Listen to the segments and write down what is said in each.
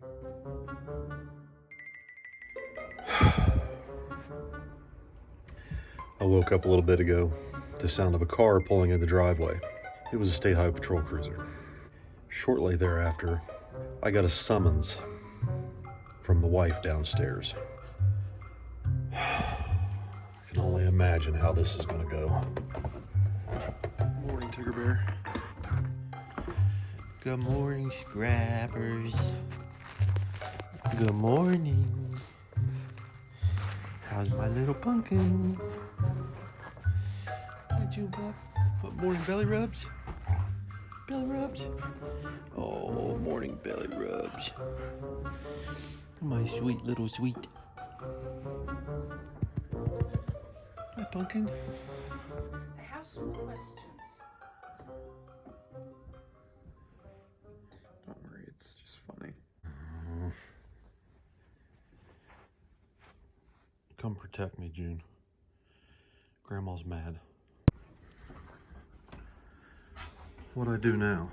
I woke up a little bit ago to the sound of a car pulling in the driveway. It was a state highway patrol cruiser. Shortly thereafter, I got a summons from the wife downstairs. I can only imagine how this is going to go. Morning, Tigger Bear. Good morning, Scrappers. Good morning. How's my little pumpkin? Did you what morning belly rubs? Belly rubs? Oh, morning belly rubs. My sweet little sweet. Hi, pumpkin. I have some questions. Don't worry, it's just funny. Come protect me, June. Grandma's mad. What'd I do now?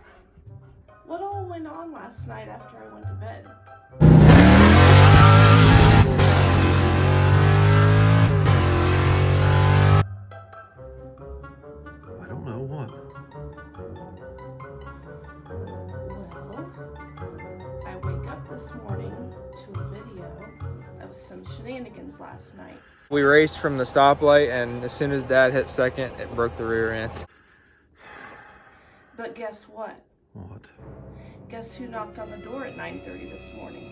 What all went on last night after I went to bed? I don't know what. Well, I wake up this morning to a video of some shenanigans last night. We raced from the stoplight, and as soon as Dad hit second, it broke the rear end. But guess what? What? Guess who knocked on the door at 9:30 this morning?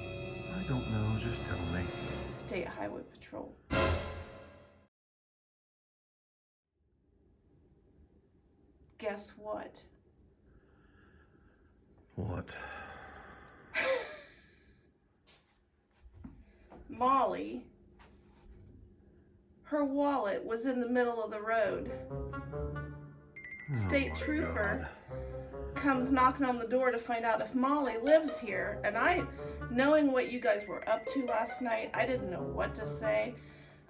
I don't know, just tell me. State Highway Patrol. Guess what? What? Molly, her wallet was in the middle of the road. State trooper comes knocking on the door to find out if Molly lives here, and I, knowing what you guys were up to last night, I didn't know what to say.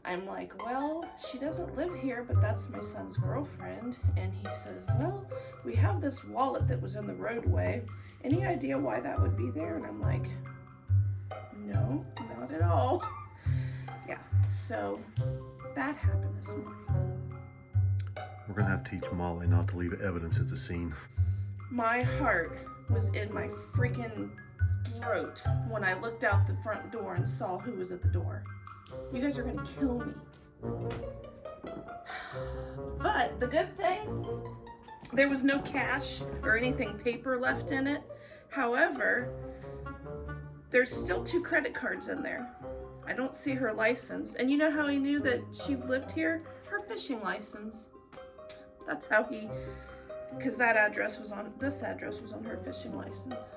I'm like, well, she doesn't live here, but that's my son's girlfriend. And he says, well, we have this wallet that was in the roadway. Any idea why that would be there? And I'm like, no, not at all. Yeah, so that happened this morning. We're gonna have to teach Molly not to leave evidence at the scene. My heart was in my freaking throat when I looked out the front door and saw who was at the door. You guys are gonna kill me. But the good thing, there was no cash or anything paper left in it. However, there's still 2 credit cards in there. I don't see her license. And you know how he knew that she lived here? Her fishing license. That's how he, because that address was on, this address was on her fishing license.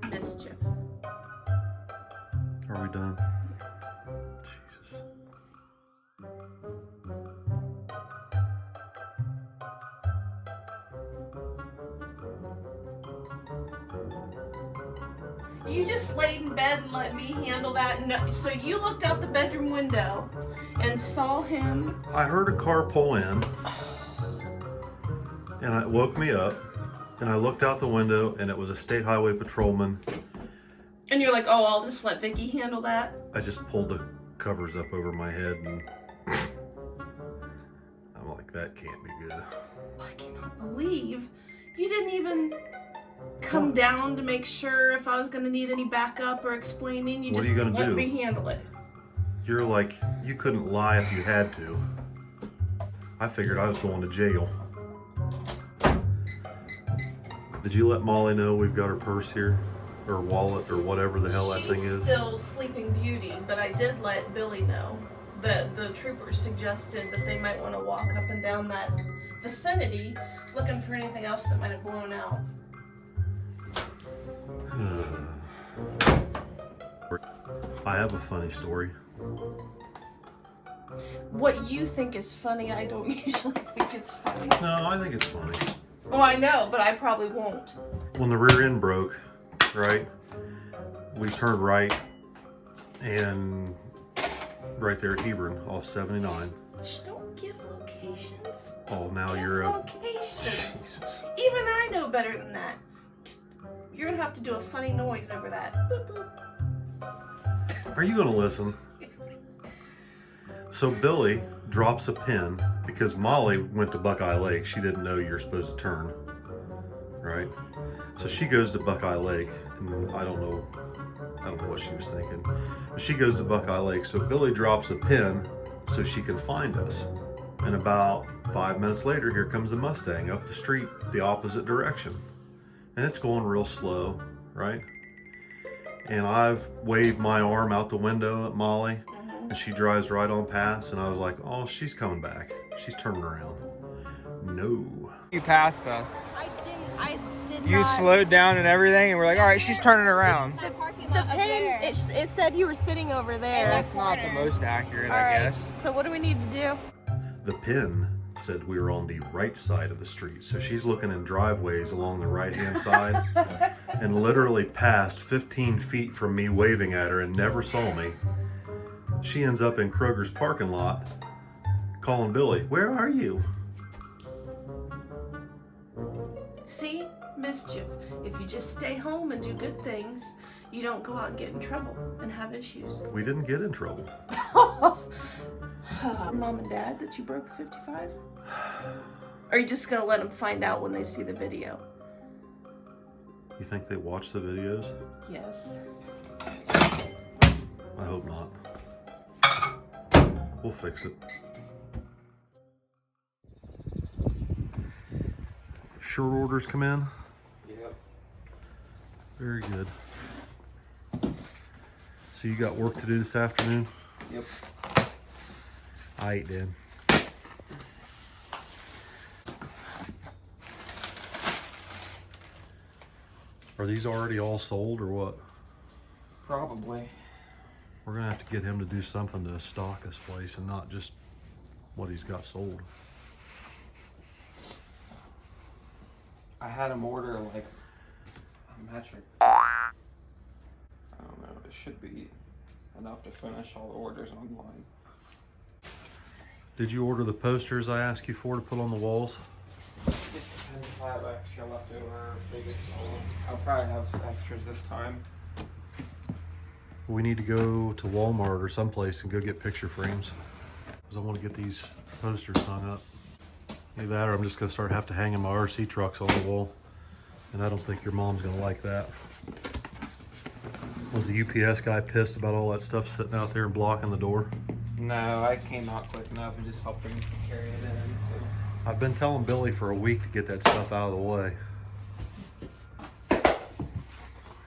Mischief. Are we done? Jesus. You just laid in bed and let me handle that. No, so you looked out the bedroom window and saw him. I heard a car pull in, and it woke me up, and I looked out the window, and it was a state highway patrolman. And you're like, oh, I'll just let Vicky handle that. I just pulled the covers up over my head, and I'm like, that can't be good. I cannot believe you didn't even come down to make sure if I was going to need any backup or explaining. You What just are you gonna let do? me handle it. You're like, you couldn't lie if you had to. I figured I was going to jail. Did you let Molly know we've got her purse here? Or wallet, or whatever the hell that thing She's is? still Sleeping Beauty, but I did let Billy know that the troopers suggested that they might want to walk up and down that vicinity looking for anything else that might have blown out. I have a funny story. What you think is funny, I don't usually think is funny. No, I think it's funny. Oh, I know, but I probably won't. When the rear end broke, right, we turned right, and right there at Hebron off 79. Just don't give locations. Oh, now Give you're a... locations. Jesus. Even I know better than that. You're gonna have to do a funny noise over that. Boop, boop. Are you gonna listen? So Billy drops a pin because Molly went to Buckeye Lake. She didn't know you're supposed to turn, right? So she goes to Buckeye Lake, and I don't know what she was thinking. But she goes to Buckeye Lake, so Billy drops a pin so she can find us. And about 5 minutes later, here comes a Mustang up the street the opposite direction. And it's going real slow, right? And I've waved my arm out the window at Molly, and she drives right on past, and I was like, oh, she's coming back. She's turning around. No. You passed us. I did You not. slowed down and everything, and we're like, all right, she's turning around. The pin, it said you were sitting over there. That's not the most accurate, All I right, guess. so what do we need to do? The pin said we were on the right side of the street. So she's looking in driveways along the right-hand side and literally passed 15 feet from me waving at her and never saw me. She ends up in Kroger's parking lot calling Billy, where are you? See? Mischief. If you just stay home and do good things, you don't go out and get in trouble and have issues. We didn't get in trouble. Mom and Dad, that you broke the 55? Or are you just gonna let them find out when they see the video? You think they watch the videos? Yes. I hope not. We'll fix it. Short orders come in? Yep. Very good. So you got work to do this afternoon? Yep. I ain't did. Are these already all sold or what? Probably. We're gonna have to get him to do something to stock this place and not just what he's got sold. I had him order like a metric. I don't know. It should be enough to finish all the orders online. Did you order the posters I asked you for to put on the walls? Just depends if I have extra left over or if they get sold. I'll probably have some extras this time. We need to go to Walmart or someplace and go get picture frames because I want to get these posters hung up. Either that or I'm just gonna have to hanging my RC trucks on the wall, and I don't think your mom's gonna like that. Was the UPS guy pissed about all that stuff sitting out there and blocking the door? No, I came out quick enough and just helped him carry it in. So. I've been telling Billy for a week to get that stuff out of the way.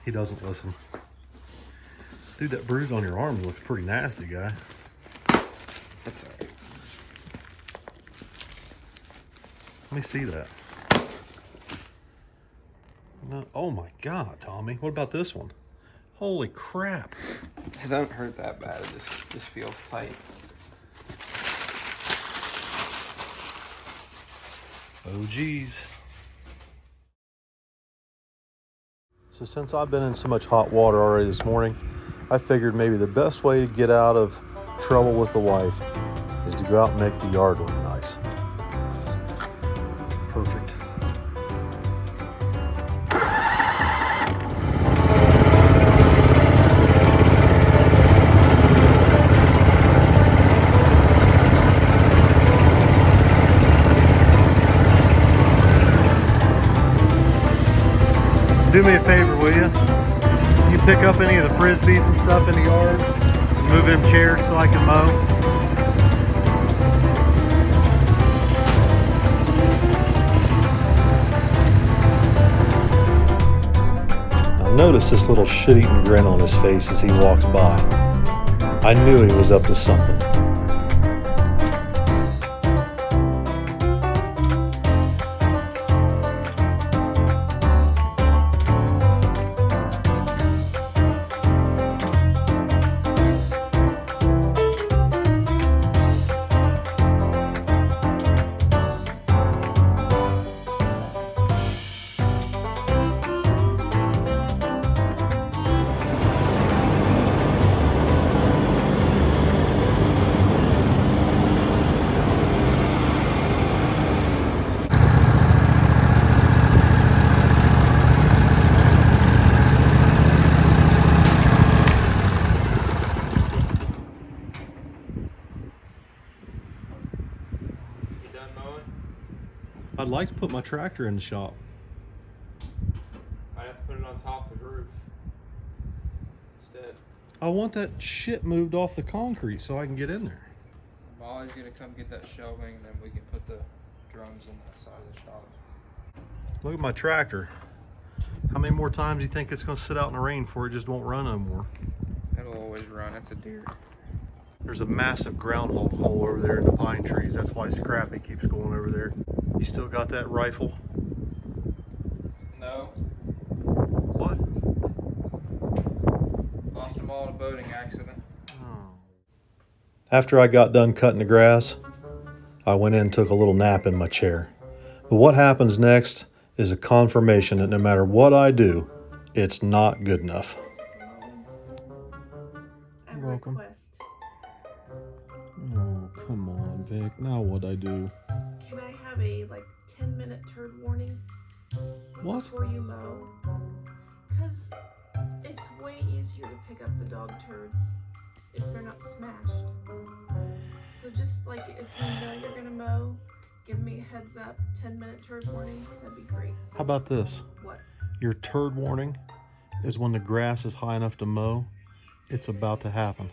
He doesn't listen. Dude, that bruise on your arm looks pretty nasty, guy. That's alright. Let me see that. No, oh my God, Tommy. What about this one? Holy crap. It doesn't hurt that bad. It just feels tight. Oh geez. So since I've been in so much hot water already this morning, I figured maybe the best way to get out of trouble with the wife is to go out and make the yard look nice. Perfect. Do me a favor, will you? You pick up any of the frisbees and stuff in the yard, and move them chairs so I can mow. Now notice this little shit-eating grin on his face as he walks by. I knew he was up to something. I'd like to put my tractor in the shop. I have to put it on top of the roof instead. I want that shit moved off the concrete so I can get in there. Molly's gonna come get that shelving, and then we can put the drums on that side of the shop. Look at my tractor. How many more times do you think it's going to sit out in the rain before it just won't run no more? It'll always run. It's a deer. There's a massive groundhog hole over there in the pine trees. That's why Scrappy keeps going over there. You still got that rifle? No, What? lost them all in a boating accident. After I got done cutting the grass, I went in and took a little nap in my chair. But what happens next is a confirmation that no matter what I do, it's not good enough. I have a welcome. request. Oh, come on, Vic. Now what'd I do? Can I have a 10-minute turd warning What? before you mow? Because it's way easier to pick up the dog turds if they're not smashed. So just if you know you're gonna mow, give me a heads up, 10-minute turd warning, that'd be great. How about this? What? Your turd warning is when the grass is high enough to mow. It's about to happen.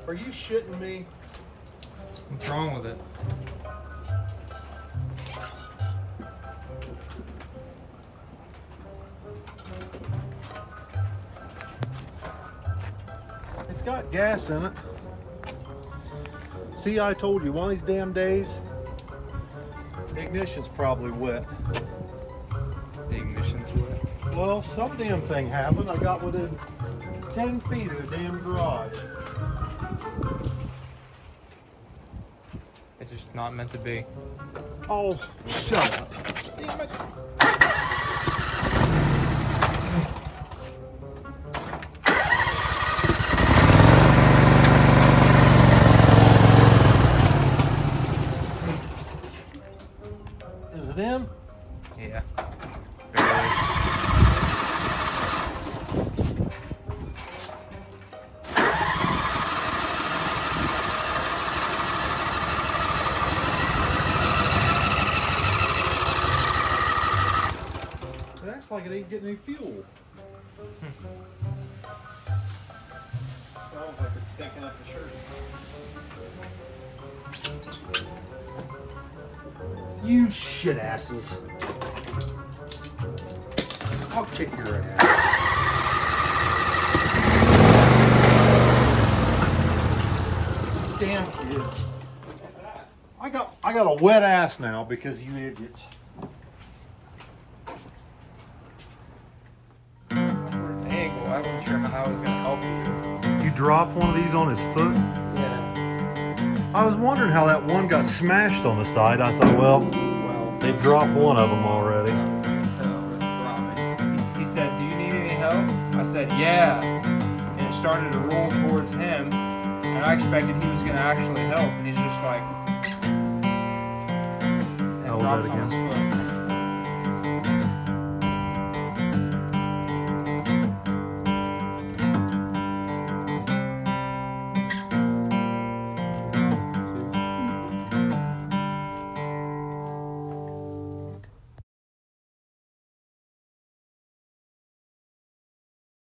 Are you shitting me? What's wrong with it? It's got gas in it. See, I told you, one of these damn days, the ignition's probably wet. The ignition's wet. Well, some damn thing happened. I got within 10 feet of the damn garage. It's just not meant to be. Oh, shut up. Damn it. Is it in? Yeah. It acts like it ain't getting any fuel. Smells like it's stinking up the shirt. You shit asses. I'll kick your ass. Damn kids. I got a wet ass now because of you idiots. Angle. I wasn't sure how I was gonna help you. You drop one of these on his foot? Yeah. I was wondering how that one got smashed on the side. I thought, well, Well, they dropped one of them already. it's throbbing. He said, "Do you need any help?" I said, "Yeah." And it started to roll towards him, and I expected he was gonna actually help, and he's just like, How was that drops on again? his foot.